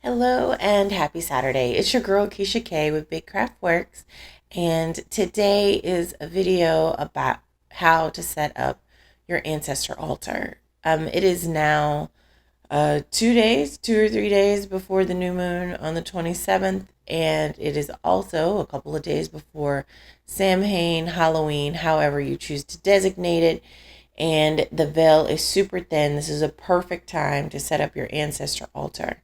Hello and happy Saturday. It's your girl Keisha K with Big Craft Works, and today is a video about how to set up your ancestor altar. It is now 2 days, 2 or 3 days before the new moon on the 27th, and it is also a couple of days before Samhain, Halloween, however you choose to designate it. And the veil is super thin. This is a perfect time to set up your ancestor altar.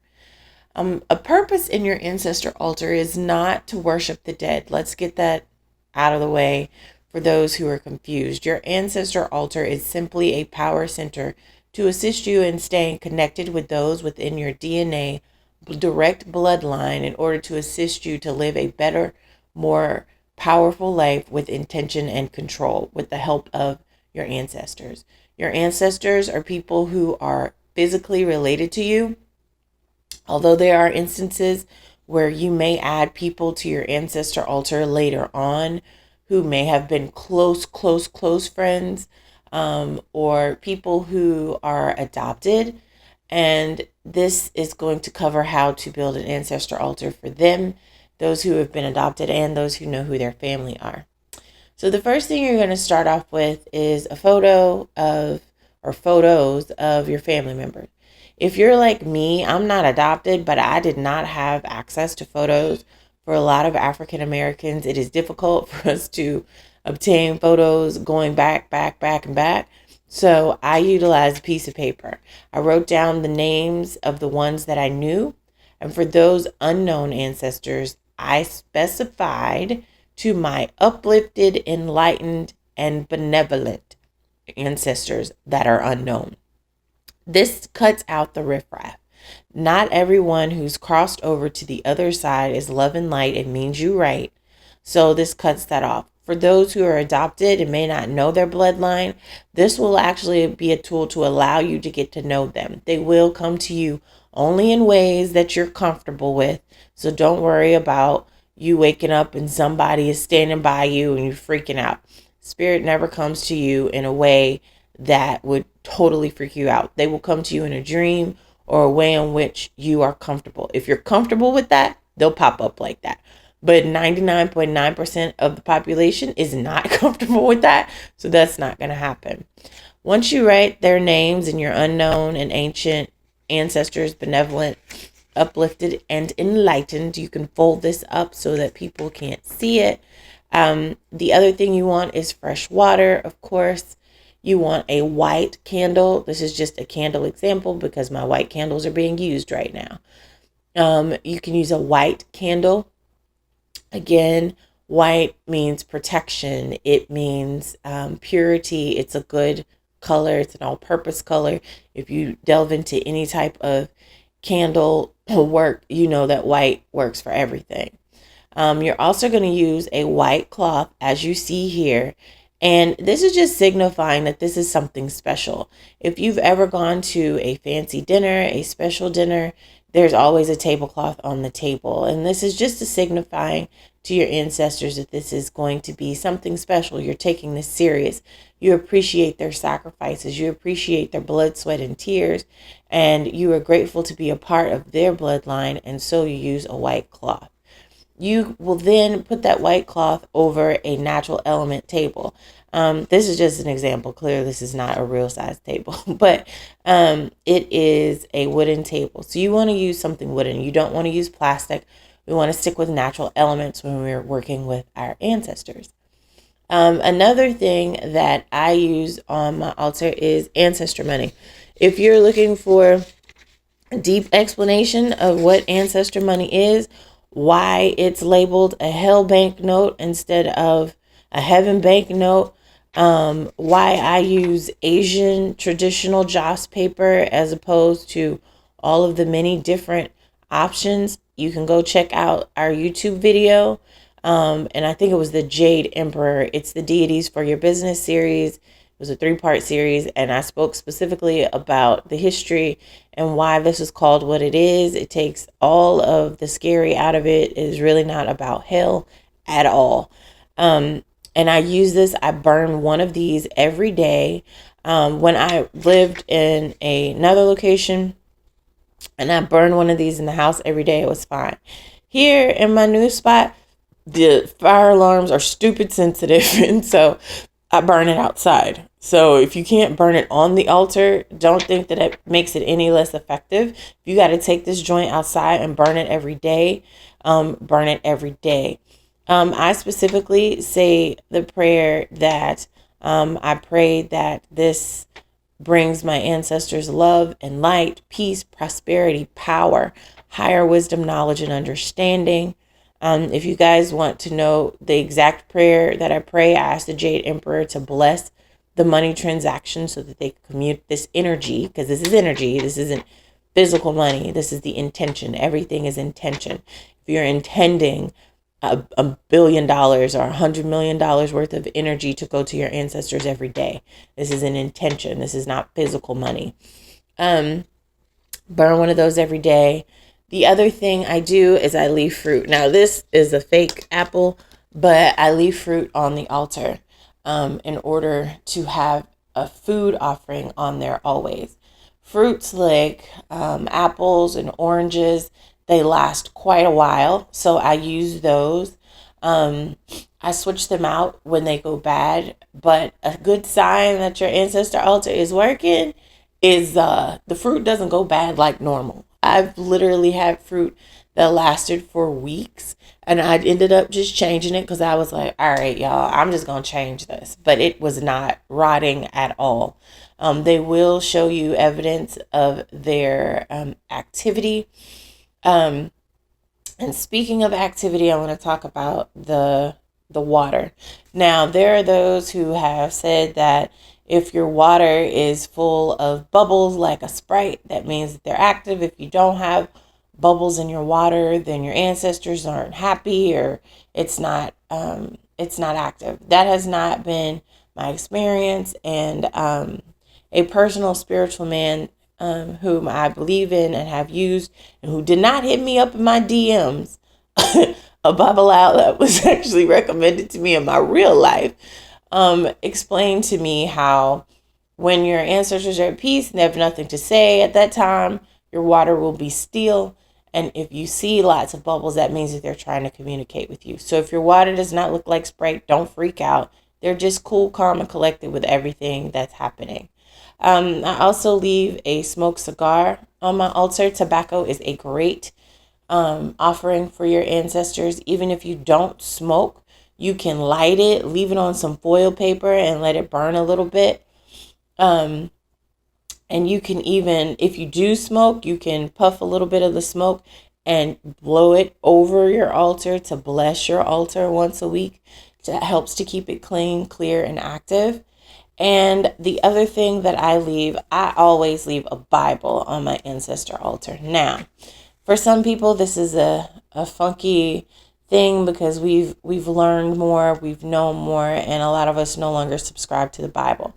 A purpose in your ancestor altar is not to worship the dead. Let's get that out of the way for those who are confused. Your ancestor altar is simply a power center to assist you in staying connected with those within your DNA direct bloodline in order to assist you to live a better, more powerful life with intention and control with the help of your ancestors. Your ancestors are people who are physically related to you. Although there are instances where you may add people to your ancestor altar later on who may have been close friends, or people who are adopted. And this is going to cover how to build an ancestor altar for them, those who have been adopted, and those who know who their family are. So the first thing you're going to start off with is a photo of, or photos of your family members. If you're like me, I'm not adopted, but I did not have access to photos. For a lot of African Americans, it is difficult for us to obtain photos going back. So I utilized a piece of paper. I wrote down the names of the ones that I knew. And for those unknown ancestors, I specified to my uplifted, enlightened, and benevolent ancestors that are unknown. This cuts out the riffraff. Not everyone who's crossed over to the other side is love and light and means you right. So this cuts that off. For those who are adopted and may not know their bloodline, this will actually be a tool to allow you to get to know them. They will come to you only in ways that you're comfortable with. So don't worry about you waking up and somebody is standing by you and you're freaking out. Spirit never comes to you in a way that would totally freak you out. They will come to you in a dream or a way in which you are comfortable. If you're comfortable with that, they'll pop up like that. But 99.9% of the population is not comfortable with that. So that's not going to happen. Once you write their names and your unknown and ancient ancestors, benevolent, uplifted, and enlightened, you can fold this up so that people can't see it. The other thing you want is fresh water, of course. You want a white candle. This is just a candle example because my white candles are being used right now. You can use a white candle. Again, white means protection. It means purity. It's a good color. It's an all-purpose color. If you delve into any type of candle work, you know that white works for everything. You're also going to use a white cloth, as you see here. And this is just signifying that this is something special. If you've ever gone to a fancy dinner, a special dinner, there's always a tablecloth on the table. And this is just a signifying to your ancestors that this is going to be something special. You're taking this serious. You appreciate their sacrifices. You appreciate their blood, sweat, and tears. And you are grateful to be a part of their bloodline. And so you use a white cloth. You will then put that white cloth over a natural element table. This is just an example. Clearly, this is not a real size table, but it is a wooden table. So you want to use something wooden. You don't want to use plastic. We want to stick with natural elements when we're working with our ancestors. Another thing that I use on my altar is ancestor money. If you're looking for a deep explanation of what ancestor money is, why it's labeled a hell bank note instead of a heaven bank note, why I use Asian traditional joss paper as opposed to all of the many different options, you can go check out our YouTube video. And I think it was the Jade Emperor. It's the Deities for Your Business series. It was a 3-part series, and I spoke specifically about the history and why this is called what it is. It takes all of the scary out of it. It is really not about hell at all. And I use this. I burn one of these every day. When I lived in another location, And I burned one of these in the house every day. It was fine. Here in my new spot, the fire alarms are stupid sensitive. And so I burn it outside. So if you can't burn it on the altar, don't think that it makes it any less effective. If you got to take this joint outside and burn it every day, burn it every day. I specifically say the prayer that I pray that this brings my ancestors love and light, peace, prosperity, power, higher wisdom, knowledge, and understanding. If you guys want to know the exact prayer that I pray, I ask the Jade Emperor to bless the money transaction so that they can commute this energy, because this is energy. This isn't physical money. This is the intention. Everything is intention. If you're intending $1 billion or $100 million worth of energy to go to your ancestors every day, this is an intention. This is not physical money. Burn one of those every day. The other thing I do is I leave fruit. Now, this is a fake apple, but I leave fruit on the altar in order to have a food offering on there always. Fruits like apples and oranges, they last quite a while, so I use those. I switch them out when they go bad, but a good sign that your ancestor altar is working is the fruit doesn't go bad like normal. I've literally had fruit that lasted for weeks, and I ended up just changing it because I was like, all right, y'all, I'm just going to change this. But it was not rotting at all. They will show you evidence of their activity. And speaking of activity, I want to talk about the water. Now, there are those who have said that if your water is full of bubbles like a Sprite, that means that they're active. If you don't have bubbles in your water, then your ancestors aren't happy, or it's not active. That has not been my experience. And a personal spiritual man whom I believe in and have used, and who did not hit me up in my DMs, a Bible out that was actually recommended to me in my real life, explained to me how when your ancestors are at peace and they have nothing to say at that time, your water will be still. And if you see lots of bubbles, that means that they're trying to communicate with you. So if your water does not look like Sprite, don't freak out. They're just cool, calm, and collected with everything that's happening. I also leave a smoked cigar on my altar. Tobacco is a great offering for your ancestors. Even if you don't smoke, you can light it, leave it on some foil paper, and let it burn a little bit. And you can even, if you do smoke, you can puff a little bit of the smoke and blow it over your altar to bless your altar once a week. That helps to keep it clean, clear, and active. And the other thing that I always leave a Bible on my ancestor altar. Now, for some people, this is a funky thing because we've learned more, we've known more, and a lot of us no longer subscribe to the Bible.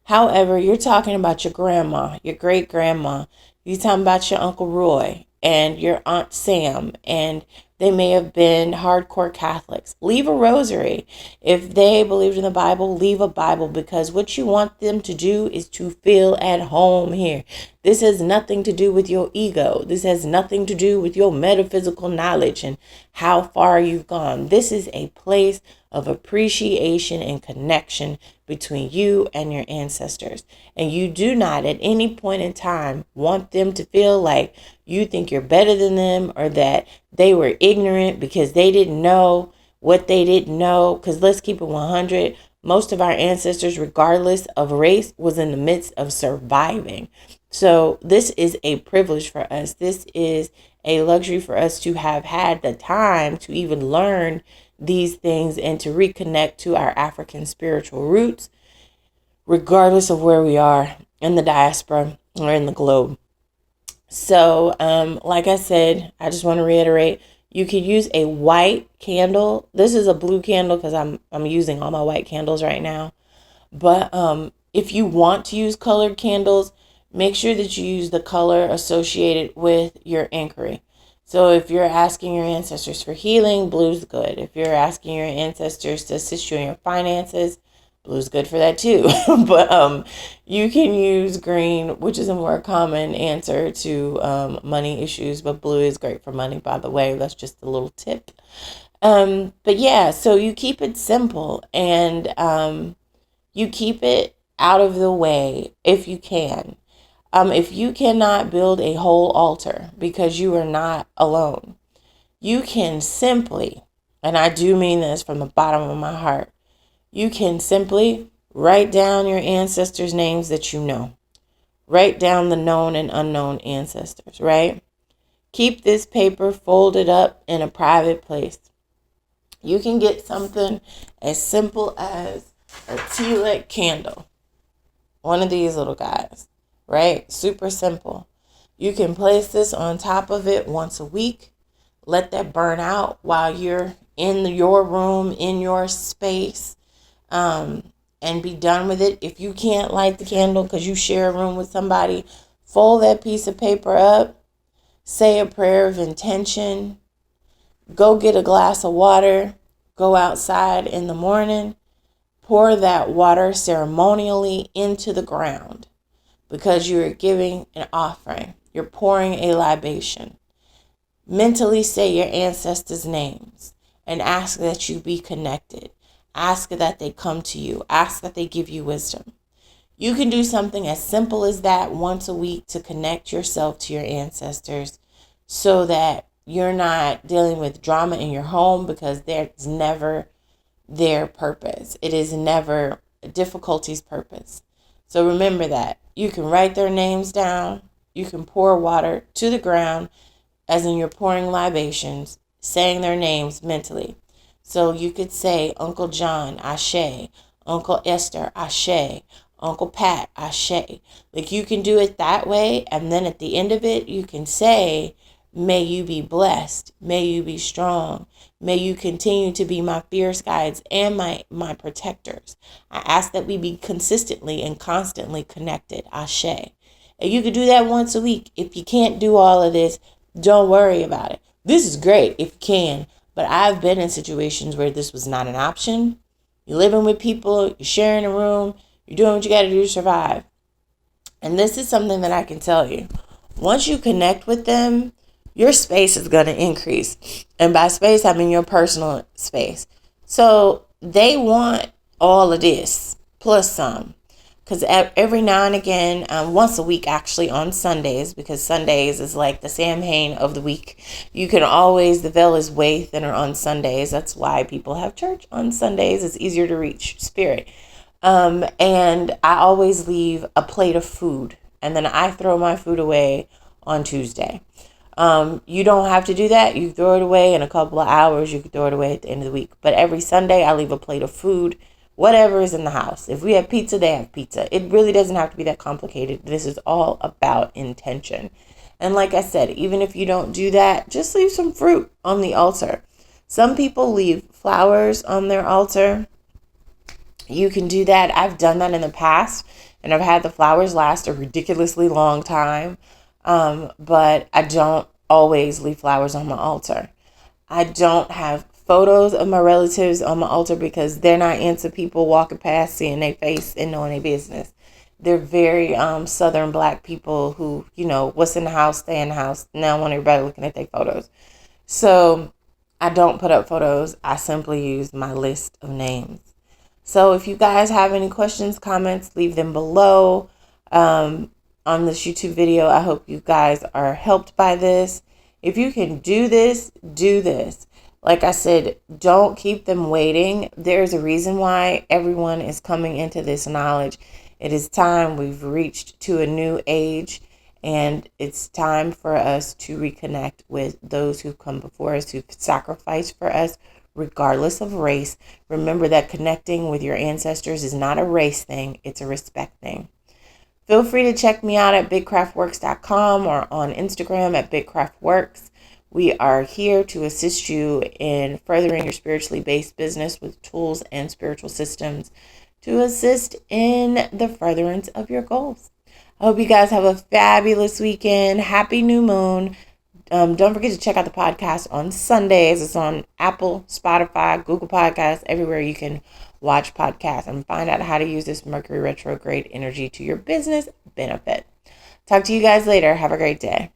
However, you're talking about your grandma, your great grandma. You're talking about your Uncle Roy and your Aunt Sam, and they may have been hardcore Catholics. Leave a rosary. If they believed in the Bible, leave a Bible, because what you want them to do is to feel at home here. This has nothing to do with your ego. This has nothing to do with your metaphysical knowledge and how far you've gone. This is a place of appreciation and connection between you and your ancestors. And you do not at any point in time want them to feel like you think you're better than them, or that they were ignorant because they didn't know what they didn't know. Because let's keep it 100. Most of our ancestors, regardless of race, was in the midst of surviving. So this is a privilege for us. This is a luxury for us to have had the time to even learn these things and to reconnect to our African spiritual roots, regardless of where we are in the diaspora or in the globe. So, like I said, I just want to reiterate, you could use a white candle. This is a blue candle because I'm using all my white candles right now. But if you want to use colored candles, make sure that you use the color associated with your inquiry. So if you're asking your ancestors for healing, blue's good. If you're asking your ancestors to assist you in your finances, Blue's good for that too. But you can use green, which is a more common answer to money issues. But blue is great for money, by the way. That's just a little tip. But yeah, so you keep it simple, and you keep it out of the way if you can. If you cannot build a whole altar because you are not alone, you can simply, and I do mean this from the bottom of my heart, you can simply write down your ancestors' names that you know. Write down the known and unknown ancestors, right? Keep this paper folded up in a private place. You can get something as simple as a tea-lit candle. One of these little guys, right? Super simple. You can place this on top of it once a week. Let that burn out while you're in your room, in your space, and be done with it. If you can't light the candle because you share a room with somebody, fold that piece of paper up, say a prayer of intention, go get a glass of water, go outside in the morning, pour that water ceremonially into the ground because you're giving an offering. You're pouring a libation. Mentally say your ancestors' names and ask that you be connected. Ask that they come to you. Ask that they give you wisdom. You can do something as simple as that once a week to connect yourself to your ancestors so that you're not dealing with drama in your home, because there's never their purpose. It is never difficulty's purpose. So remember that. You can write their names down. You can pour water to the ground, as in you're pouring libations, saying their names mentally. So you could say Uncle John, Ashe, Uncle Esther, Ashe, Uncle Pat, Ashe. Like, you can do it that way, and then at the end of it, you can say, may you be blessed, may you be strong, may you continue to be my fierce guides and my protectors. I ask that we be consistently and constantly connected, Ashe. And you can do that once a week. If you can't do all of this, don't worry about it. This is great if you can, but I've been in situations where this was not an option. You're living with people, you're sharing a room, you're doing what you got to do to survive. And this is something that I can tell you. Once you connect with them, your space is going to increase. And by space, I mean your personal space. So they want all of this, plus some. Because every now and again, once a week actually on Sundays, because Sundays is like the Samhain of the week. You can always, the veil is way thinner on Sundays. That's why people have church on Sundays. It's easier to reach spirit. And I always leave a plate of food. And then I throw my food away on Tuesday. You don't have to do that. You throw it away in a couple of hours. You can throw it away at the end of the week. But every Sunday, I leave a plate of food, whatever is in the house. If we have pizza, they have pizza. It really doesn't have to be that complicated. This is all about intention. And like I said, even if you don't do that, just leave some fruit on the altar. Some people leave flowers on their altar. You can do that. I've done that in the past, and I've had the flowers last a ridiculously long time. But I don't always leave flowers on my altar. I don't have photos of my relatives on my altar because they're not into people walking past, seeing their face and knowing their business. They're very Southern Black people who, what's in the house, stay in the house. Now want everybody looking at their photos. So I don't put up photos. I simply use my list of names. So if you guys have any questions, comments, leave them below. On this YouTube video. I hope you guys are helped by this. If you can do this, do this. Like I said, don't keep them waiting. There's a reason why everyone is coming into this knowledge. It is time. We've reached to a new age, and it's time for us to reconnect with those who've come before us, who've sacrificed for us, regardless of race. Remember that connecting with your ancestors is not a race thing. It's a respect thing. Feel free to check me out at bigcraftworks.com or on Instagram at bigcraftworks. We are here to assist you in furthering your spiritually based business with tools and spiritual systems to assist in the furtherance of your goals. I hope you guys have a fabulous weekend. Happy new moon. Don't forget to check out the podcast on Sundays. It's on Apple, Spotify, Google Podcasts, everywhere you can watch podcasts, and find out how to use this Mercury retrograde energy to your business benefit. Talk to you guys later. Have a great day.